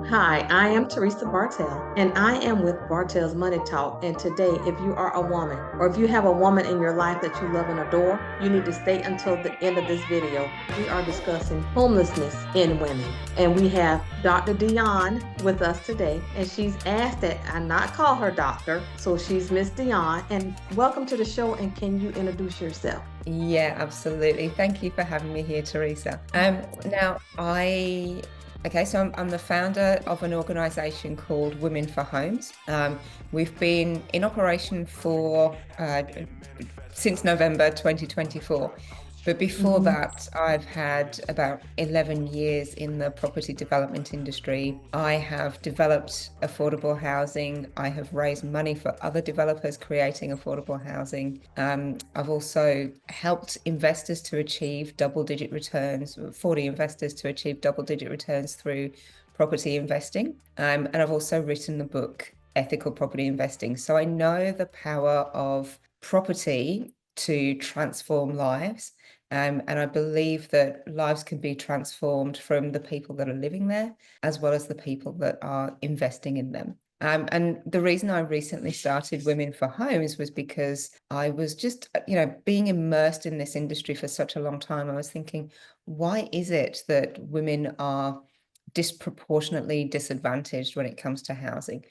Hi, I am Theresa Bartelle, and I am with Bartelle's Money Talk. And today, if you are a woman, or if you have a woman in your life that you love and adore, you need to stay until the end of this video. We are discussing homelessness in women. And we have Dr. Dionne with us today, and she's asked that I not call her doctor, so she's Miss Dionne. And welcome to the show, and can you introduce yourself? Yeah, absolutely. Thank you for having me here, Teresa. I'm the founder of an organization called Women for Homes. We've been in operation for since November 2024. But before Mhm. that, I've had about 11 years in the property development industry. I have developed affordable housing. I have raised money for other developers creating affordable housing. I've also helped investors to achieve double-digit returns, 40 investors to achieve double-digit returns through property investing. And I've also written the book, Ethical Property Investing. So I know the power of property to transform lives. And I believe that lives can be transformed from the people that are living there, as well as the people that are investing in them. And the reason I recently started Women for Homes was because I was just, being immersed in this industry for such a long time. I was thinking, why is it that women are disproportionately disadvantaged when it comes to housing?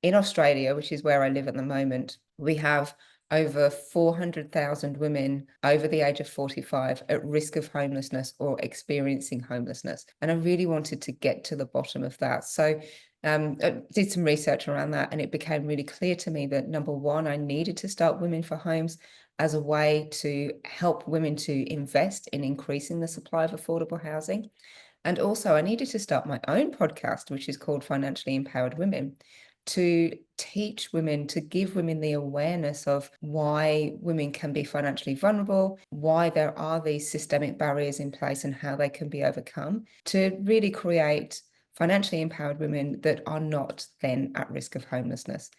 In Australia, which is where I live at the moment, we have over 400,000 women over the age of 45 at risk of homelessness or experiencing homelessness. And I really wanted to get to the bottom of that. So I did some research around that, and it became really clear to me that number one, I needed to start Women for Homes as a way to help women to invest in increasing the supply of affordable housing. And also, I needed to start my own podcast, which is called Financially Empowered Women, to teach women, to give women the awareness of why women can be financially vulnerable, why there are these systemic barriers in place and how they can be overcome, to really create financially empowered women that are not then at risk of homelessness.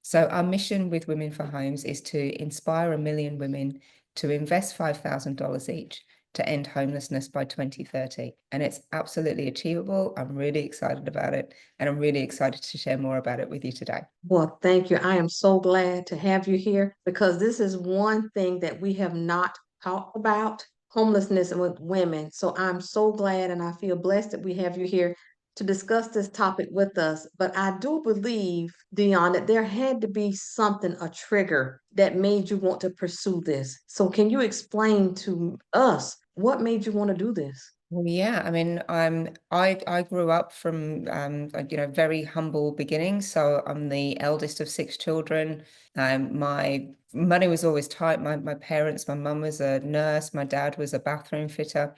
So our mission with Women for Homes is to inspire 1 million women to invest $5,000 each to end homelessness by 2030. And it's absolutely achievable. I'm really excited about it. And I'm really excited to share more about it with you today. Well, thank you. I am so glad to have you here because this is one thing that we have not talked about, homelessness with women. So I'm so glad and I feel blessed that we have you here to discuss this topic with us. But I do believe, Dionne, that there had to be something, a trigger that made you want to pursue this. So can you explain to us what made you want to do this? Well, yeah, I mean, I grew up from very humble beginnings. So I'm the eldest of 6 children. My money was always tight. My parents, my mum was a nurse, my dad was a bathroom fitter.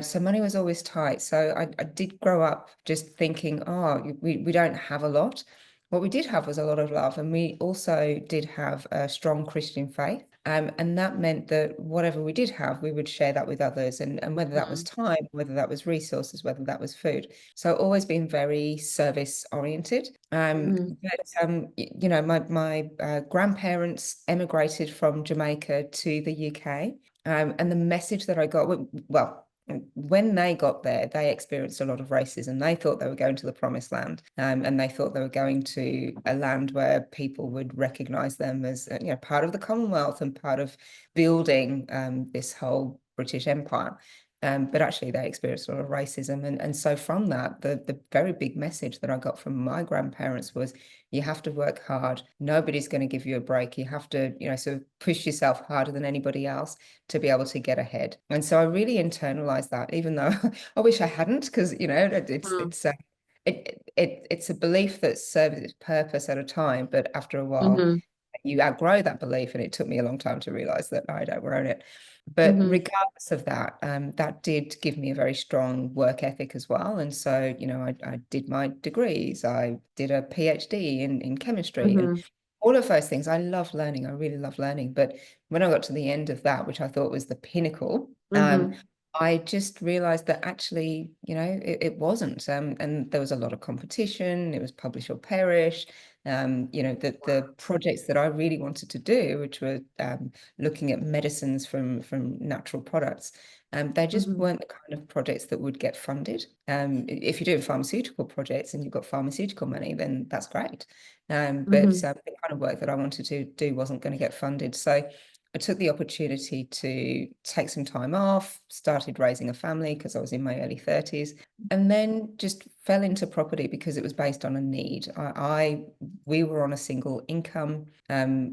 So money was always tight. So I did grow up just thinking, oh, we don't have a lot. What we did have was a lot of love, and we also did have a strong Christian faith. And that meant that whatever we did have, we would share that with others, and whether that was Mhm, time, whether that was resources, whether that was food. So always been very service oriented. mhm, My grandparents emigrated from Jamaica to the UK, and the message that I got, well, when they got there, they experienced a lot of racism. They thought they were going to the promised land, and they thought they were going to a land where people would recognize them as part of the Commonwealth and part of building this whole British Empire. But actually, they experienced a lot of racism, and so from that, the very big message that I got from my grandparents was, you have to work hard. Nobody's going to give you a break. You have to, sort of push yourself harder than anybody else to be able to get ahead. And so I really internalized that, even though I wish I hadn't, because mhm, it's a belief that serves its purpose at a time, but after a while mhm, you outgrow that belief, and it took me a long time to realize that I'd outgrown it. But mhm, regardless of that, that did give me a very strong work ethic as well. And so, I did my degrees, I did a PhD in chemistry, and mhm, all of those things. I love learning. I really love learning. But when I got to the end of that, which I thought was the pinnacle, mhm. I just realized that actually, it wasn't. And there was a lot of competition. It was publish or perish. The projects that I really wanted to do, which were looking at medicines from natural products, They just Mhm. weren't the kind of projects that would get funded. If you're doing pharmaceutical projects and you've got pharmaceutical money, then that's great. But Mhm. the kind of work that I wanted to do wasn't going to get funded. So I took the opportunity to take some time off, started raising a family because I was in my early 30s, and then just fell into property because it was based on a need. We were on a single income.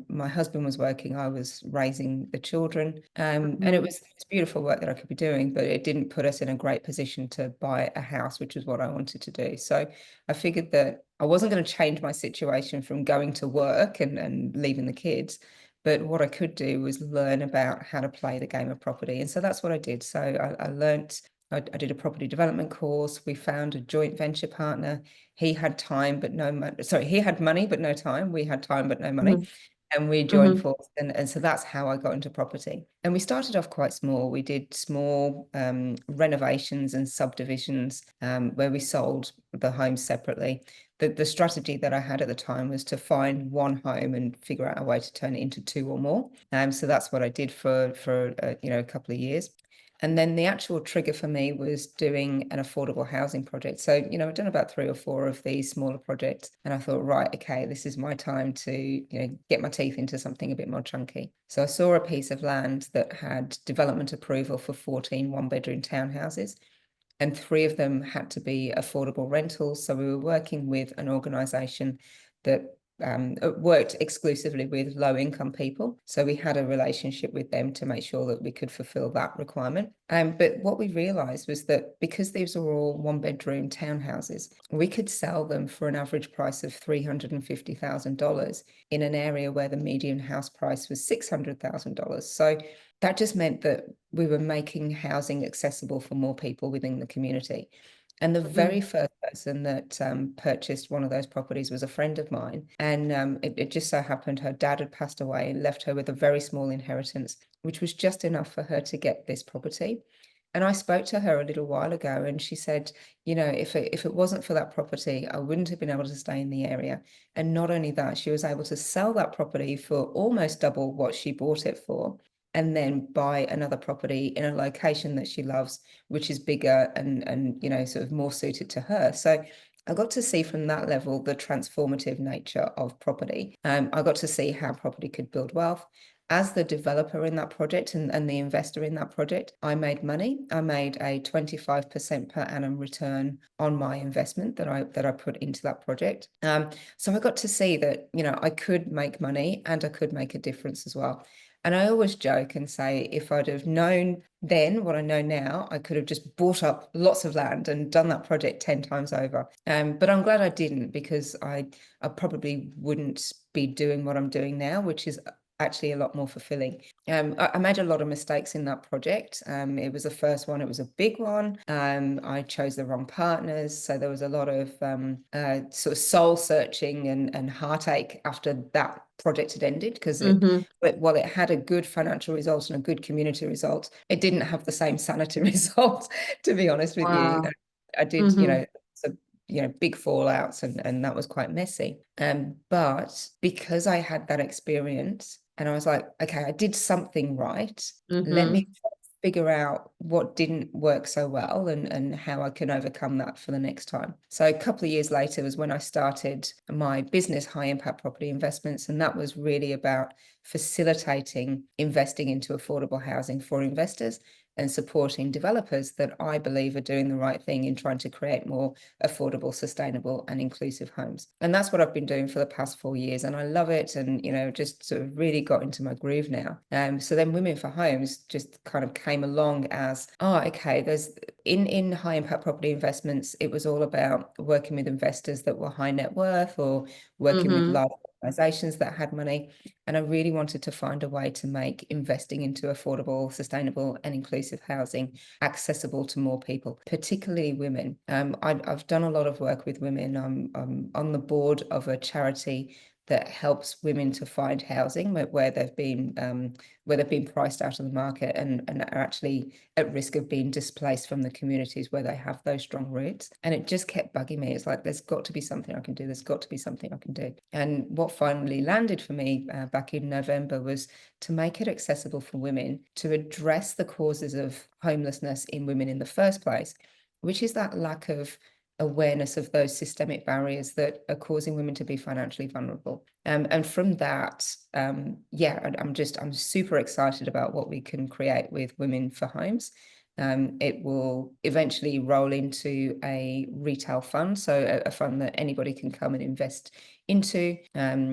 My husband was working, I was raising the children, and it Mhm. was beautiful work that I could be doing, but it didn't put us in a great position to buy a house, which is what I wanted to do. So I figured that I wasn't going to change my situation from going to work and leaving the kids. But what I could do was learn about how to play the game of property. And so that's what I did. So I learned, I did a property development course. We found a joint venture partner. He had time, but no money. Sorry, he had money, but no time. We had time, but no money. Mhm. And we joined Mhm. forces. And so that's how I got into property. And we started off quite small. We did small renovations and subdivisions where we sold the homes separately. The strategy that I had at the time was to find one home and figure out a way to turn it into two or more. So that's what I did for a couple of years. And then the actual trigger for me was doing an affordable housing project. So, I've done about 3 or 4 of these smaller projects. And I thought, right, okay, this is my time to, get my teeth into something a bit more chunky. So I saw a piece of land that had development approval for 14 one-bedroom townhouses, and 3 of them had to be affordable rentals. So we were working with an organisation that worked exclusively with low-income people. So we had a relationship with them to make sure that we could fulfil that requirement. But what we realised was that because these were all one-bedroom townhouses, we could sell them for an average price of $350,000 in an area where the median house price was $600,000. So that just meant that we were making housing accessible for more people within the community. And the very Mhm. first person that purchased one of those properties was a friend of mine. And it just so happened her dad had passed away and left her with a very small inheritance, which was just enough for her to get this property. And I spoke to her a little while ago and she said, if it wasn't for that property, I wouldn't have been able to stay in the area. And not only that, she was able to sell that property for almost double what she bought it for, and then buy another property in a location that she loves, which is bigger and sort of more suited to her. So I got to see from that level the transformative nature of property. I got to see how property could build wealth. As the developer in that project and the investor in that project, I made money. I made a 25% per annum return on my investment that I put into that project. So I got to see that, I could make money and I could make a difference as well. And I always joke and say, if I'd have known then what I know now, I could have just bought up lots of land and done that project 10 times over. But I'm glad I didn't, because I probably wouldn't be doing what I'm doing now, which is actually a lot more fulfilling. I made a lot of mistakes in that project. It was the first one, it was a big one. I chose the wrong partners. So there was a lot of sort of soul searching and heartache after that project had ended, because Mhm. while it had a good financial result and a good community result, it didn't have the same sanitary result, to be honest with you. Wow. I did, Mhm. so big fallouts, and that was quite messy. But because I had that experience and I was like, okay, I did something right. Let me Mhm. figure out what didn't work so well and how I can overcome that for the next time. So a couple of years later was when I started my business, High Impact Property Investments, and that was really about facilitating investing into affordable housing for investors and supporting developers that I believe are doing the right thing in trying to create more affordable, sustainable, and inclusive homes. And that's what I've been doing for the past 4 years, and I love it. And just sort of really got into my groove now. So then Women for Homes just kind of came along as, okay, there's in high impact property investments, it was all about working with investors that were high net worth or working with Mhm. large organizations that had money. And I really wanted to find a way to make investing into affordable, sustainable, and inclusive housing accessible to more people, particularly women. I've done a lot of work with women. I'm on the board of a charity that helps women to find housing where they've been priced out of the market and are actually at risk of being displaced from the communities where they have those strong roots. And it just kept bugging me. It's like, there's got to be something I can do. There's got to be something I can do. And what finally landed for me back in November was to make it accessible for women to address the causes of homelessness in women in the first place, which is that lack of awareness of those systemic barriers that are causing women to be financially vulnerable. And from that, I'm super excited about what we can create with Women for Homes. It will eventually roll into a retail fund, so a fund that anybody can come and invest into. I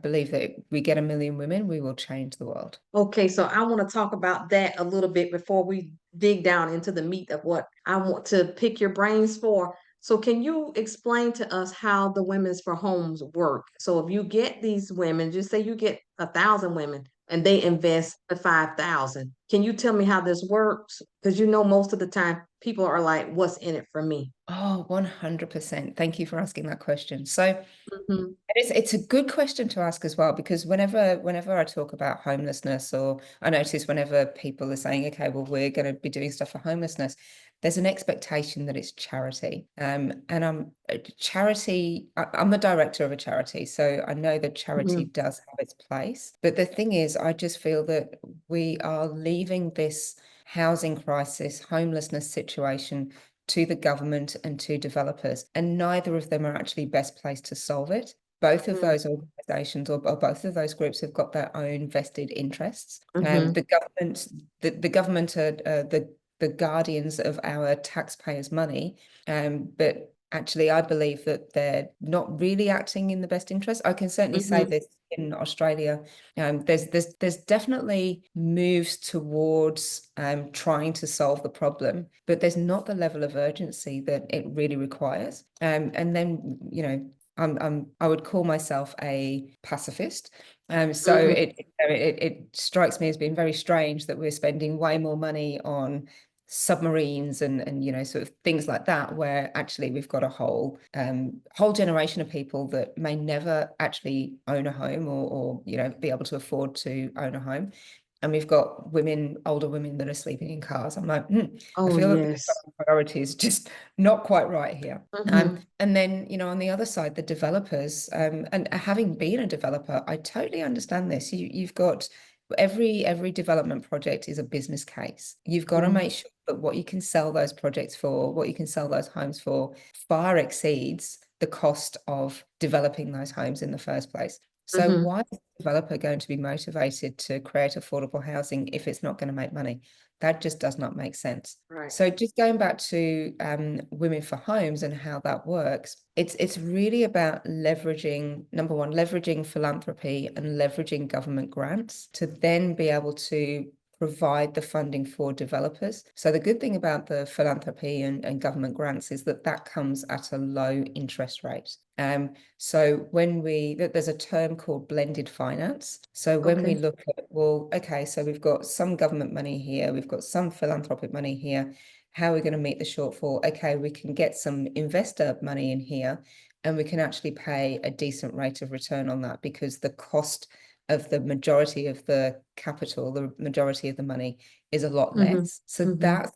believe that if we get 1 million women, we will change the world. Okay, so I want to talk about that a little bit before we dig down into the meat of what I want to pick your brains for. So can you explain to us how the Women's for Homes work? So if you get these women, just say you get 1,000 women and they invest the 5,000. Can you tell me how this works? Because you know most of the time people are like, what's in it for me? Oh, 100%. Thank you for asking that question. So Mm-hmm. it's a good question to ask as well, because whenever I talk about homelessness, or I notice whenever people are saying, okay, well, we're going to be doing stuff for homelessness, there's an expectation that it's charity. And I'm the director of a charity, so I know that charity Mm-hmm. does have its place. But the thing is, I just feel that we are leaving this housing crisis, homelessness situation to the government and to developers, and neither of them are actually best placed to solve it. Both of those organizations, or both of those groups, have got their own vested interests. Mm-hmm. The government are the guardians of our taxpayers' money, but actually, I believe that they're not really acting in the best interest. I can certainly say Mm-hmm. this in Australia. There's definitely moves towards trying to solve the problem, but there's not the level of urgency that it really requires. And then, I would call myself a pacifist. So Mm-hmm. it strikes me as being very strange that we're spending way more money on submarines and sort of things like that, where actually we've got a whole generation of people that may never actually own a home, or be able to afford to own a home. And we've got older women that are sleeping in cars. I'm like, I Oh, feel that yes. the priority is just not quite right here. Mm-hmm. And then, on the other side, the developers, and having been a developer, I totally understand this. You've got every development project is a business case. You've got to Mm-hmm. make sure that what you can sell those projects for, what you can sell those homes for, far exceeds the cost of developing those homes in the first place. So Mm-hmm. why is the developer going to be motivated to create affordable housing if it's not going to make money? That just does not make sense. Right. So just going back to Women for Homes and how that works, it's really about leveraging, number one, leveraging philanthropy and leveraging government grants to then be able to provide the funding for developers. So the good thing about the philanthropy and government grants is that comes at a low interest rate. So there's a term called blended finance. So when we Okay. look at, well, okay, so we've got some government money here, we've got some philanthropic money here. How are we going to meet the shortfall? Okay, we can get some investor money in here, and we can actually pay a decent rate of return on that, because the cost of the majority of the capital, the majority of the money, is a lot Mm-hmm. less. So Mm-hmm.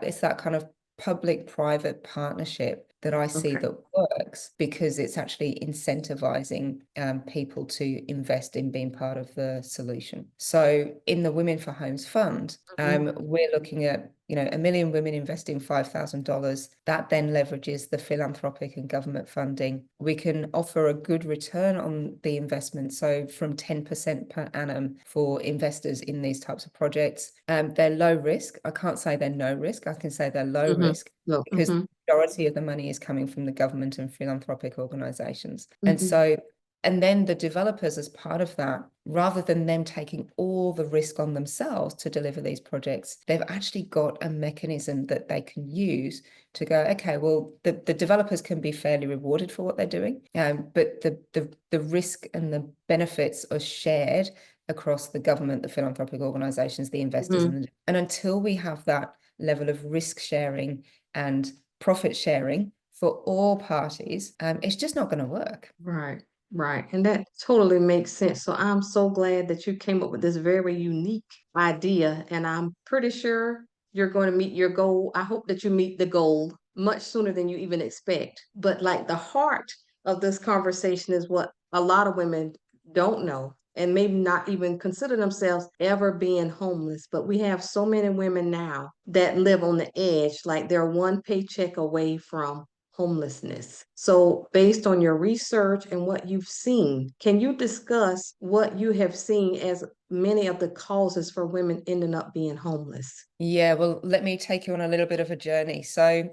it's that kind of public-private partnership that I see Okay. that works, because it's actually incentivizing people to invest in being part of the solution. So in the Women for Homes Fund, Mm-hmm. we're looking at 1 million women investing $5,000. That then leverages the philanthropic and government funding. We can offer a good return on the investment, so from 10% per annum for investors in these types of projects. They're low risk. I can't say they're no risk. I can say they're low Mm-hmm. risk, No. because Mm-hmm. the majority of the money is coming from the government and philanthropic organizations. Mm-hmm. And then the developers, as part of that, rather than them taking all the risk on themselves to deliver these projects, they've actually got a mechanism that they can use to go, okay, well, the developers can be fairly rewarded for what they're doing, but the risk and the benefits are shared across the government, the philanthropic organizations, the investors, Mm-hmm. and until we have that level of risk sharing and profit sharing for all parties, it's just not going to work. Right, right. And that totally makes sense. So I'm so glad that you came up with this very unique idea. And I'm pretty sure you're going to meet your goal. I hope that you meet the goal much sooner than you even expect. But like the heart of this conversation is what a lot of women don't know and maybe not even consider themselves ever being homeless. But we have so many women now that live on the edge, like they're one paycheck away from homelessness. So, based on your research and what you've seen, can you discuss what you have seen as many of the causes for women ending up being homeless? Yeah, well, let me take you on a little bit of a journey. So,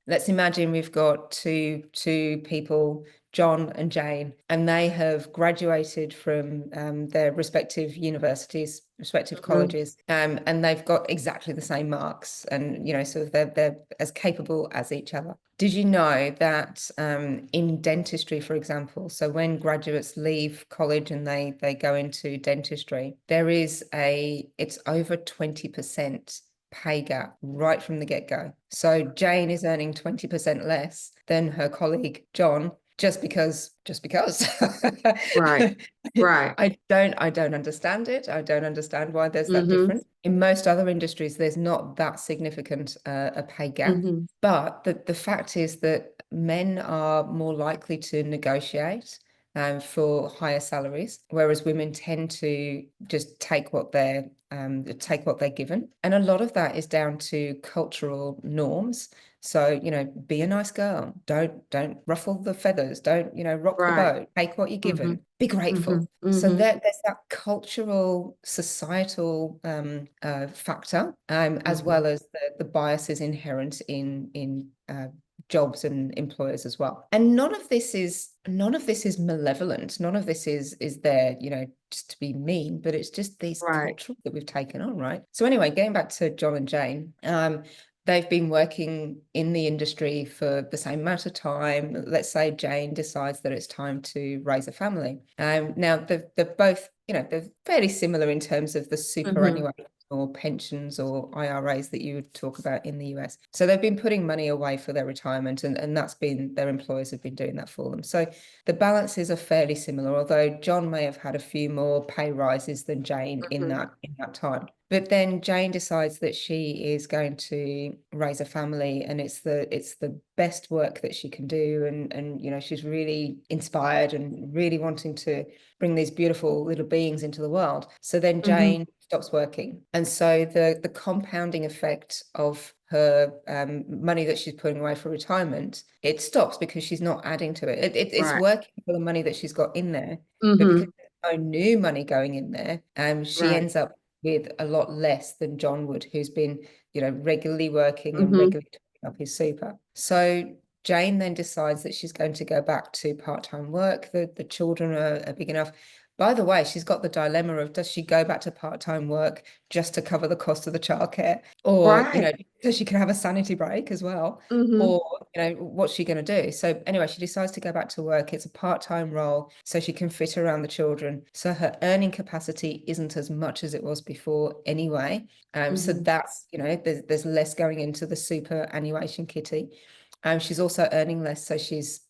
let's imagine we've got two people, John and Jane, and they have graduated from their respective universities, respective Mhm. colleges, and they've got exactly the same marks, and so they're as capable as each other. Did you know that in dentistry, for example, so when graduates leave college and they go into dentistry, it's over 20% pay gap right from the get-go. So Jane is earning 20% less than her colleague John just because. Right, right. I don't understand it. I don't understand why there's that Mm-hmm. difference. In most other industries, there's not that significant a pay gap. Mm-hmm. But the fact is that men are more likely to negotiate for higher salaries, whereas women tend to just take what they're given. And a lot of that is down to cultural norms. So, be a nice girl. Don't ruffle the feathers. Don't, rock the Right. boat. Take what you're Mm-hmm. given. Be Mm-hmm. grateful. So Mm-hmm. there's that cultural, societal factor, as Mm-hmm. well as the biases inherent in jobs and employers as well. And none of this is malevolent. None of this is there, just to be mean, but it's just these Right. cultural that we've taken on, right? So anyway, going back to John and Jane, they've been working in the industry for the same amount of time. Let's say Jane decides that it's time to raise a family. Now they're both, they're fairly similar in terms of the Mm-hmm. superannuation or pensions or IRAs that you would talk about in the US. So they've been putting money away for their retirement, and that's been, their employers have been doing that for them. So the balances are fairly similar, although John may have had a few more pay rises than Jane in Mm-hmm. that time. But then Jane decides that she is going to raise a family, and it's the best work that she can do, and she's really inspired and really wanting to bring these beautiful little beings into the world. So then Mm-hmm. Jane stops working, and so the compounding effect of her money that she's putting away for retirement, it stops because she's not adding to it. It's Right. working for the money that she's got in there, but because Mm-hmm. there's no new money going in there, she Right. ends up with a lot less than John would, who's been, regularly working and Mm-hmm. regularly topping up his super. So Jane then decides that she's going to go back to part-time work. The children are big enough. By the way, she's got the dilemma of, does she go back to part-time work just to cover the cost of the childcare? Or, Right. so she can have a sanity break as well. Mm-hmm. Or, what's she going to do? So anyway, she decides to go back to work. It's a part-time role, so she can fit around the children. So her earning capacity isn't as much as it was before anyway. So Mm-hmm. that's, there's less going into the superannuation kitty. She's also earning less, so she's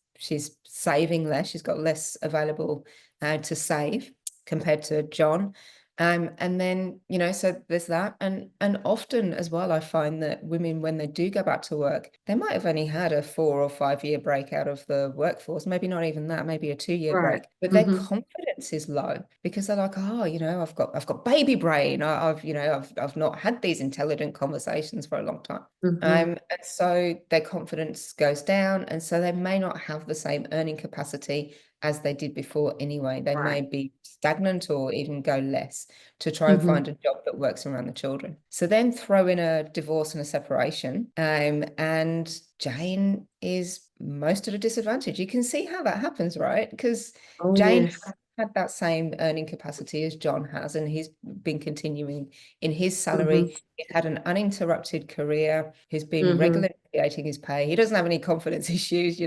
saving less. She's got less available to save compared to John. And then, so there's that. And often as well, I find that women, when they do go back to work, they might have only had a 4 or 5 year break out of the workforce, maybe not even that, maybe a 2 year Right. break, but their Mm-hmm. confidence is low because they're like, oh, I've got baby brain. I've not had these intelligent conversations for a long time. Mm-hmm. And so their confidence goes down, and so they may not have the same earning capacity as they did before anyway. They Right. may be stagnant or even go less to try and Mm-hmm. find a job that works around the children. So then throw in a divorce and a separation, and Jane is most at a disadvantage. You can see how that happens, right? Because Oh, Jane yes. had that same earning capacity as John has, and he's been continuing in his Mm-hmm. salary. He's had an uninterrupted career. He's been Mm-hmm. regularly creating his pay. He doesn't have any confidence issues. So,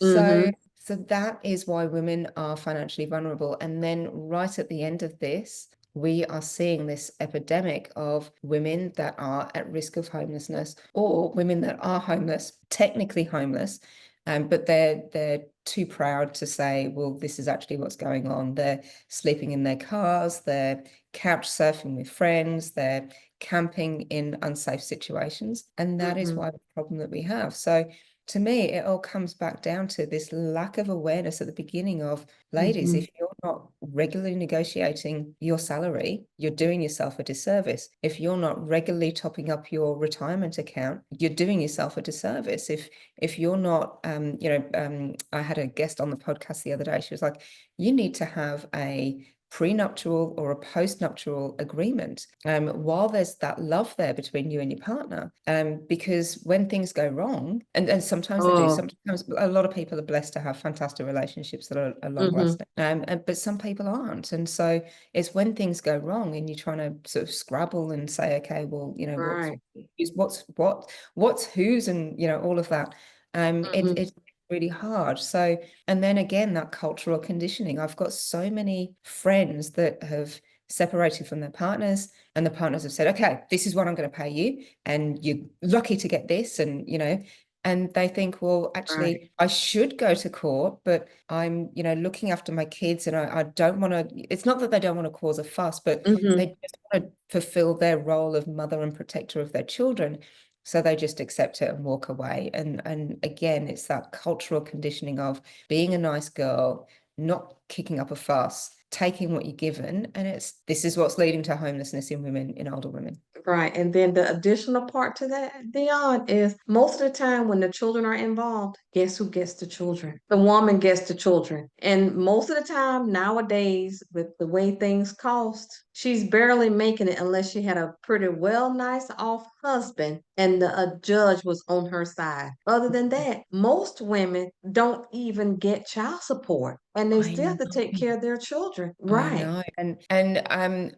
Mm-hmm. so that is why women are financially vulnerable. And then right at the end of this, we are seeing this epidemic of women that are at risk of homelessness, or women that are homeless, technically homeless, but they're too proud to say, well, this is actually what's going on. They're sleeping in their cars, they're couch surfing with friends, they're camping in unsafe situations. And that is why the problem that we have. So to me, it all comes back down to this lack of awareness at the beginning of, ladies, if you're not regularly negotiating your salary, you're doing yourself a disservice. If you're not regularly topping up your retirement account, you're doing yourself a disservice. If you're not, I had a guest on the podcast the other day. She was like, you need to have a prenuptial or a postnuptial agreement while there's that love there between you and your partner, because when things go wrong, and sometimes they do, sometimes a lot of people are blessed to have fantastic relationships that are long lasting, but some people aren't. And so it's when things go wrong and you're trying to sort of scrabble and say, okay, well, what's whose, and all of that, it's really hard. So, and then again, that cultural conditioning. I've got so many friends that have separated from their partners, and the partners have said, okay, this is what I'm going to pay you, and you're lucky to get this. And and they think, well, actually, I should go to court, but I'm looking after my kids, and I don't want to. It's not that they don't want to cause a fuss, but they just want to fulfill their role of mother and protector of their children. So they just accept it and walk away. And again, it's that cultural conditioning of being a nice girl, not kicking up a fuss, taking what you're given. And this is what's leading to homelessness in women, in older women. Right. And then the additional part to that, Dionne, is most of the time when the children are involved, guess who gets the children? The woman gets the children. And most of the time nowadays, with the way things cost, she's barely making it unless she had a pretty well nice off husband and a judge was on her side. Other than that, most women don't even get child support and they I still have to take know. care of their children. I Right. know. And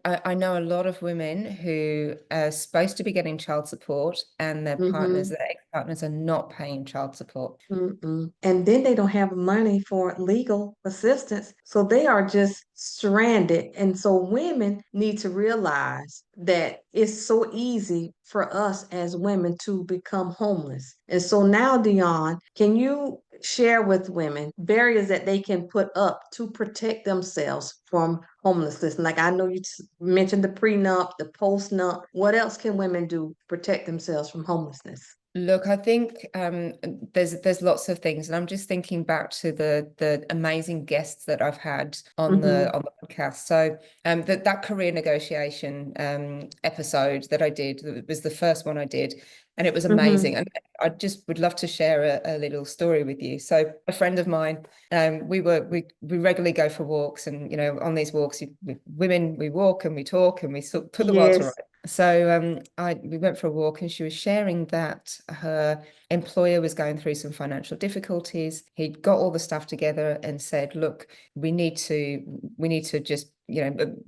I know a lot of women who are supposed to be getting child support, and their partners, their ex-partners, are not paying child support. And then they don't have money for legal assistance. So they are just stranded. And so women need to realize that it's so easy for us as women to become homeless. And so now, Dionne, can you share with women barriers that they can put up to protect themselves from homelessness? Like I know you mentioned the prenup, the postnup. What else can women do to protect themselves from homelessness? Look, I think there's lots of things, and I'm just thinking back to the amazing guests that I've had on the podcast. So that career negotiation episode that I did was the first one I did, and it was amazing. And I just would love to share a little story with you. So a friend of mine, we regularly go for walks, and on these walks, women, we walk and we talk and we sort of put the world to Yes. rights. So we went for a walk, and she was sharing that her employer was going through some financial difficulties. He'd got all the stuff together and said, look, we need to just,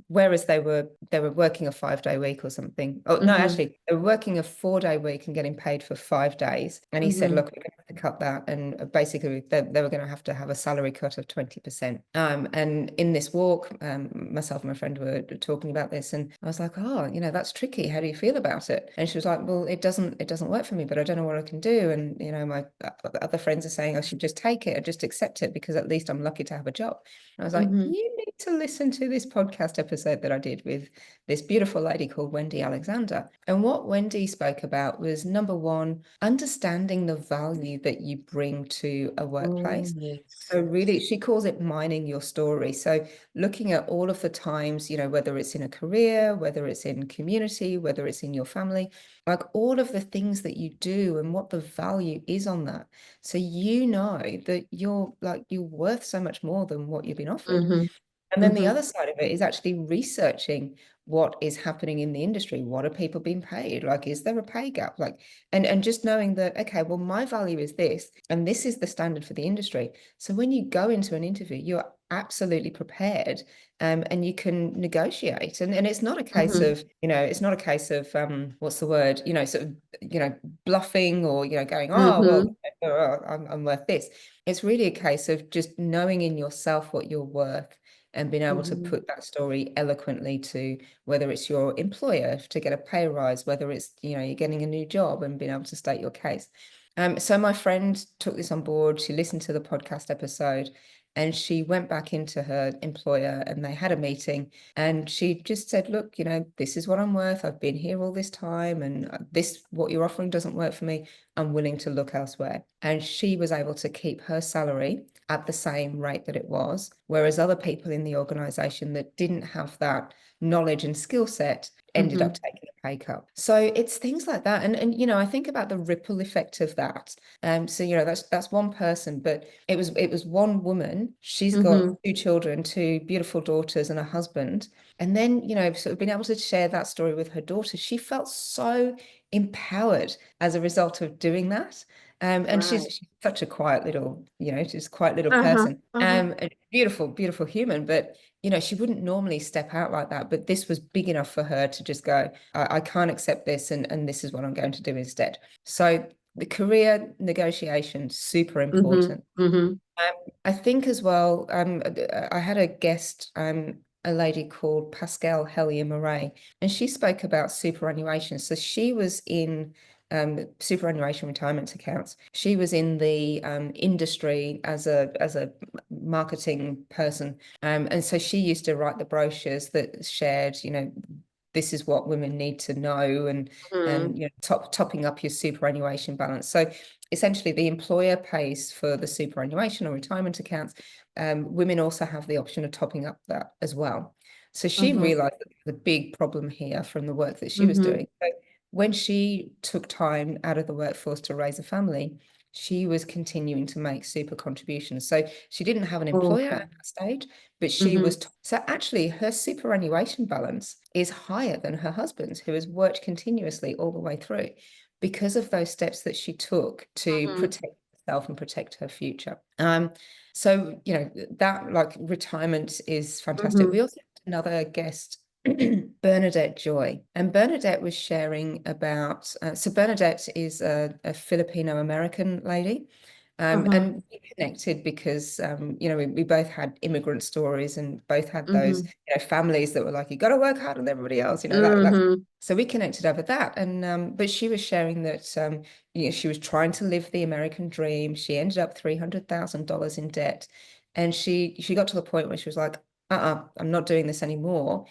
whereas they were working a 5-day week or something. Oh no, actually they were working a 4-day week and getting paid for 5 days. And he said, look, we're going to have to cut that. And basically they were going to have a salary cut of 20%. And in this walk, myself and my friend were talking about this, and I was like, oh, that's tricky. How do you feel about it? And she was like, well, it doesn't work for me, but I don't know what I can do. And my other friends are saying I should just take it or just accept it because at least I'm lucky to have a job. And I was like, you need to listen to this podcast episode that I did with this beautiful lady called Wendy Alexander. And what Wendy spoke about was, number one, understanding the value that you bring to a workplace. Yes. So really, she calls it mining your story. So looking at all of the times, whether it's in a career, whether it's in community, whether it's in your family, like all of the things that you do and what the value is on that. So that you're worth so much more than what you've been offered. And then the other side of it is actually researching what is happening in the industry. What are people being paid? Like, is there a pay gap? Like, and just knowing that, okay, well, my value is this, and this is the standard for the industry. So when you go into an interview, you're absolutely prepared, and you can negotiate. And it's not a case of, it's not a case of what's the word, sort of, bluffing or, going, oh, well, I'm worth this. It's really a case of just knowing in yourself what you're worth, and being able to Mhm. put that story eloquently to whether it's your employer to get a pay rise, whether it's, you're getting a new job and being able to state your case. So my friend took this on board. She listened to the podcast episode and she went back into her employer and they had a meeting and she just said, look, this is what I'm worth. I've been here all this time and what you're offering doesn't work for me. I'm willing to look elsewhere. And she was able to keep her salary at the same rate that it was, whereas other people in the organization that didn't have that knowledge and skill set ended up taking a pay cut. So it's things like that. And I think about the ripple effect of that. So that's one person, but it was one woman. She's got Mhm. 2 children, 2 beautiful daughters and a husband. And then, sort of being able to share that story with her daughter, she felt so empowered as a result of doing that. And she's Right. such a quiet little, she's a quiet little Uh-huh. person. Uh-huh. A beautiful, beautiful human, but she wouldn't normally step out like that. But this was big enough for her to just go, I can't accept this, and this is what I'm going to do instead. So the career negotiation, super Mhm. important. Mhm. I think as well, I had a guest, a lady called Pascal Hellier-Murray, and she spoke about superannuation. So she was in superannuation retirement accounts. She was in the industry as a marketing person, and so she used to write the brochures that shared, this is what women need to know, and Mhm. topping up your superannuation balance. So essentially the employer pays for the superannuation or retirement accounts. Women also have the option of topping up that as well. So she Mhm. realized that the big problem here from the work that she was Mhm. doing. So when she took time out of the workforce to raise a family, she was continuing to make super contributions. So she didn't have an employer Okay. at that stage, but she Mhm. was. So actually, her superannuation balance is higher than her husband's, who has worked continuously all the way through because of those steps that she took to Mhm. protect herself and protect her future. So that, like, retirement is fantastic. Mhm. We also had another guest, Bernardet Joy, and Bernardet was sharing about. So Bernardet is a Filipino American lady. Uh-huh. And we connected because we both had immigrant stories and both had those Mhm. families that were like, you got to work harder than everybody else, that. Mhm. So we connected over that, and but she was sharing that she was trying to live the American dream. She ended up $300,000 in debt, and she got to the point where she was like, I'm not doing this anymore.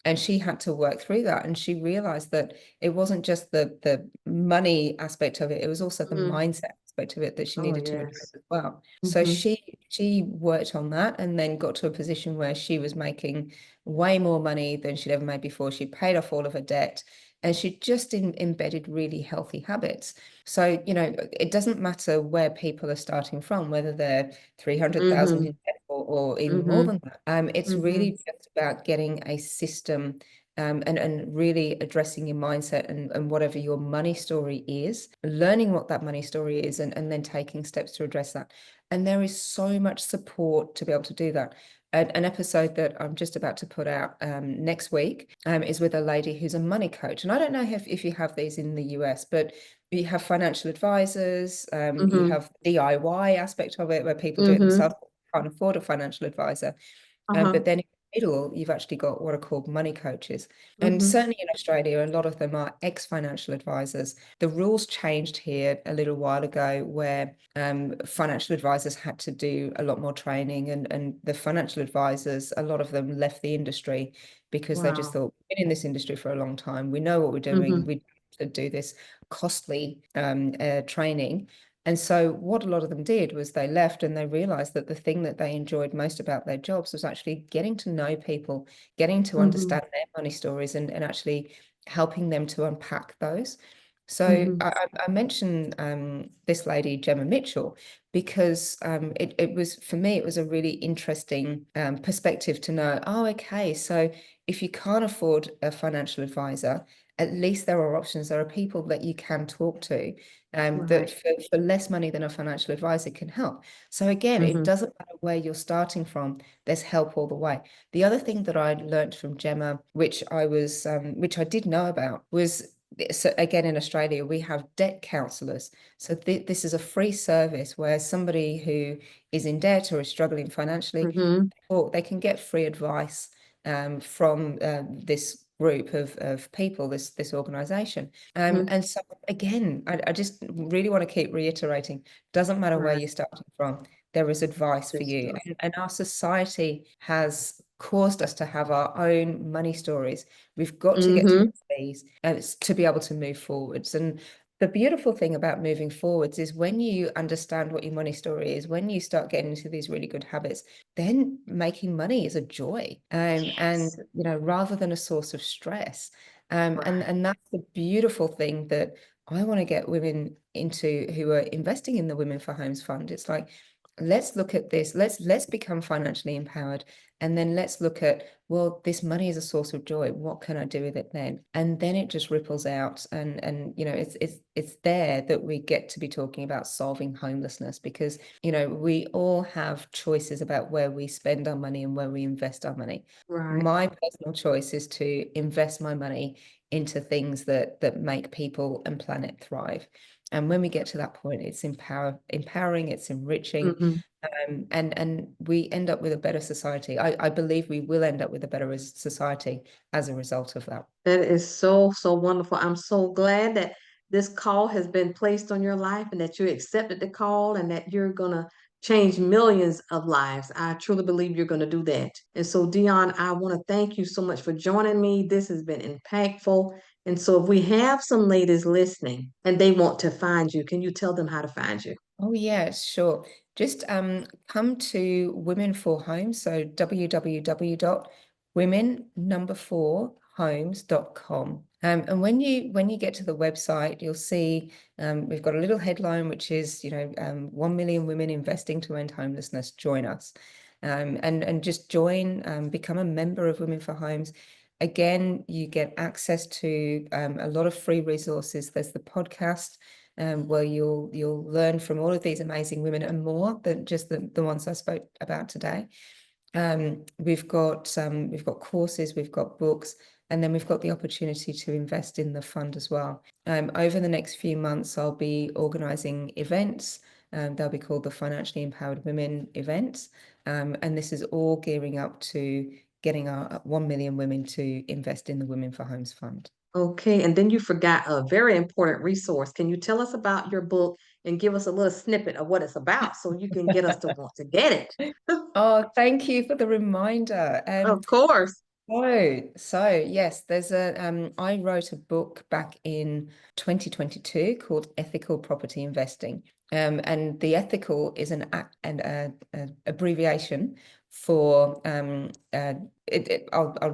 And she had to work through that, and she realized that it wasn't just the money aspect of it; it was also the Mhm. mindset aspect of it that she Oh, needed to address yes. as well. So Mhm. she worked on that, and then got to a position where she was making way more money than she'd ever made before. She paid off all of her debt, and she just embedded really healthy habits. So it doesn't matter where people are starting from, whether they're 300,000 in Mhm. debt or even more Mhm. than that. It's Mhm. really just about getting a system, and really addressing your mindset and whatever your money story is, learning what that money story is, and then taking steps to address that. And there is so much support to be able to do that. An episode that I'm just about to put out next week is with a lady who's a money coach. And I don't know if you have these in the US, but you have financial advisors, you Mhm. have DIY aspect of it where people do it Mhm. themselves, can't afford a financial advisor. Uh-huh. But then in the middle, you've actually got what are called money coaches. And Mhm. certainly in Australia, a lot of them are ex-financial advisors. The rules changed here a little while ago where financial advisors had to do a lot more training, and the financial advisors, a lot of them left the industry because they just Wow. thought, we've been in this industry for a long time. We know what we're doing. Mhm. We to do this costly training. And so what a lot of them did was they left and they realized that the thing that they enjoyed most about their jobs was actually getting to know people, getting to Mhm. understand their money stories, and actually helping them to unpack those. So Mhm. I mentioned this lady, Gemma Mitchell, because it was, for me, it was a really interesting perspective to know, oh, okay, so if you can't afford a financial advisor, at least there are options. There are people that you can talk to that Right. for less money than a financial advisor can help. So again, it Mhm. doesn't matter where you're starting from, there's help all the way. The other thing that I learned from Gemma, which I did know about, was so again, in Australia, we have debt counselors. So this is a free service where somebody who is in debt or is struggling financially, Mm-hmm. or they can get free advice from this group of people, this organization. Mm-hmm. And so again, I just really want to keep reiterating, doesn't matter where Right. you're starting from, there is advice for That's you. true. And our society has caused us to have our own money stories. We've got to get to Mm-hmm. these to be able to move forwards. And the beautiful thing about moving forwards is when you understand what your money story is, when you start getting into these really good habits, then making money is a joy. And Yes. rather than a source of stress. Right. And that's the beautiful thing that I want to get women into who are investing in the Women for Homes Fund. It's like, let's look at this, let's become financially empowered, and then let's look at, well, this money is a source of joy, what can I do with it then? And then it just ripples out, and it's there that we get to be talking about solving homelessness, because we all have choices about where we spend our money and where we invest our money. Right. My personal choice is to invest my money into things that make people and planet thrive. And when we get to that point, it's empowering, it's enriching, Mm-hmm. and we end up with a better society. I believe we will end up with a better society as a result of that. That is so, so wonderful. I'm so glad that this call has been placed on your life and that you accepted the call and that you're going to change millions of lives. I truly believe you're going to do that. And so, Dionne, I want to thank you so much for joining me. This has been impactful. And so, if we have some ladies listening and they want to find you, can you tell them how to find you? Oh yeah, sure. Just come to Women for Homes, so www.women4homes.com. And when you get to the website, you'll see we've got a little headline which is 1 million women investing to end homelessness. Join us, and just join, become a member of Women for Homes. Again, you get access to a lot of free resources. There's the podcast, where you'll learn from all of these amazing women and more than just the ones I spoke about today. We've got courses, we've got books, and then we've got the opportunity to invest in the fund as well. Over the next few months, I'll be organising events. They'll be called the Financially Empowered Women events, and this is all gearing up to getting our 1 million women to invest in the Women for Homes Fund. Okay. And then you forgot a very important resource. Can you tell us about your book and give us a little snippet of what it's about so you can get us to want to get it? Oh, thank you for the reminder. Of course. So yes, I wrote a book back in 2022 called Ethical Property Investing. And the ethical is an abbreviation for I'll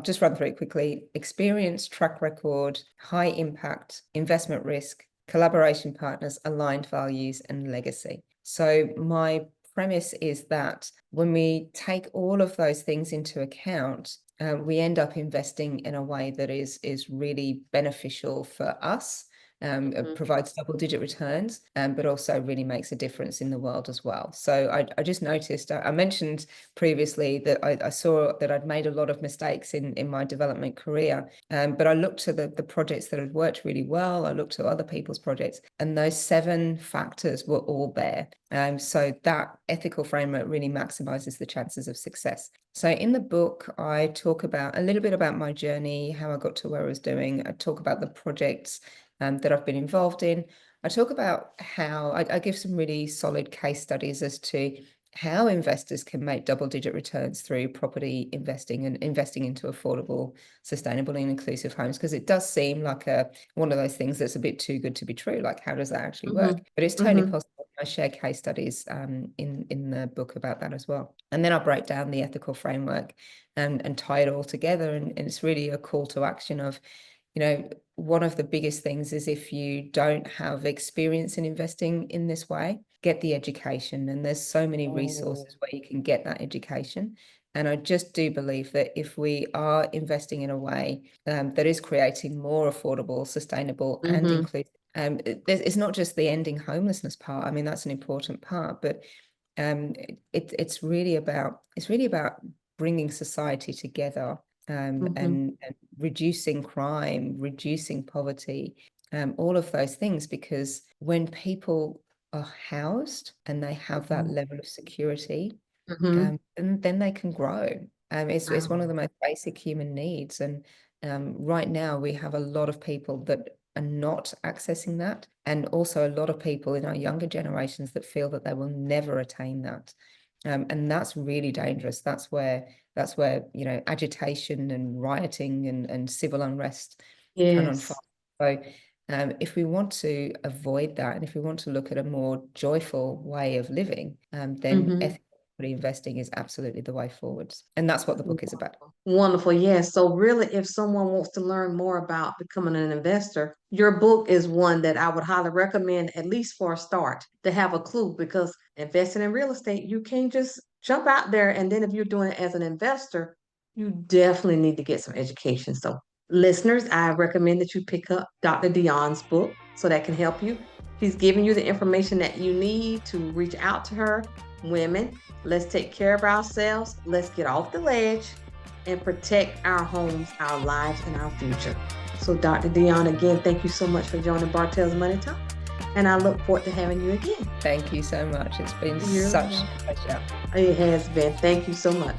just run through it quickly: experience, track record, high impact, investment risk, collaboration partners, aligned values, and legacy. So my premise is that when we take all of those things into account, we end up investing in a way that is really beneficial for us. It Mhm. provides double-digit returns, but also really makes a difference in the world as well. So I just noticed, I mentioned previously that I saw that I'd made a lot of mistakes in my development career, but I looked to the projects that had worked really well. I looked to other people's projects, and those 7 factors were all there. So that ethical framework really maximizes the chances of success. So in the book, I talk about a little bit about my journey, how I got to where I was doing. I talk about the projects that I've been involved in. I talk about how I give some really solid case studies as to how investors can make double-digit returns through property investing and investing into affordable, sustainable, and inclusive homes, because it does seem like one of those things that's a bit too good to be true. Like, how does that actually work? Mhm. But it's totally Mhm. possible. I share case studies in the book about that as well. And then I break down the ethical framework and tie it all together. And it's really a call to action of, one of the biggest things is, if you don't have experience in investing in this way, get the education. And there's so many Oh. resources where you can get that education. And I just do believe that if we are investing in a way that is creating more affordable, sustainable, and Mhm. inclusive, it's not just the ending homelessness part. I mean, that's an important part, but it's really about bringing society together and reducing crime, reducing poverty, all of those things, because when people are housed and they have that level of security, and then they can grow. It's one of the most basic human needs. And right now we have a lot of people that are not accessing that, and also a lot of people in our younger generations that feel that they will never attain that. And that's really dangerous. That's where agitation and rioting and civil unrest can Yes. unfold. So if we want to avoid that, and if we want to look at a more joyful way of living, then ethical investing is absolutely the way forwards. And that's what the book is about. Wonderful. Yes. So really, if someone wants to learn more about becoming an investor, your book is one that I would highly recommend, at least for a start, to have a clue, because investing in real estate, you can't just jump out there. And then if you're doing it as an investor, you definitely need to get some education. So listeners, I recommend that you pick up Dr. Dionne's book so that can help you. She's giving you the information that you need to reach out to her. Women, let's take care of ourselves. Let's get off the ledge and protect our homes, our lives, and our future. So, Dr. Dionne, again, thank you so much for joining Bartelle's Money Talk. And I look forward to having you again. Thank you so much. It's been such a pleasure. It has been. Thank you so much.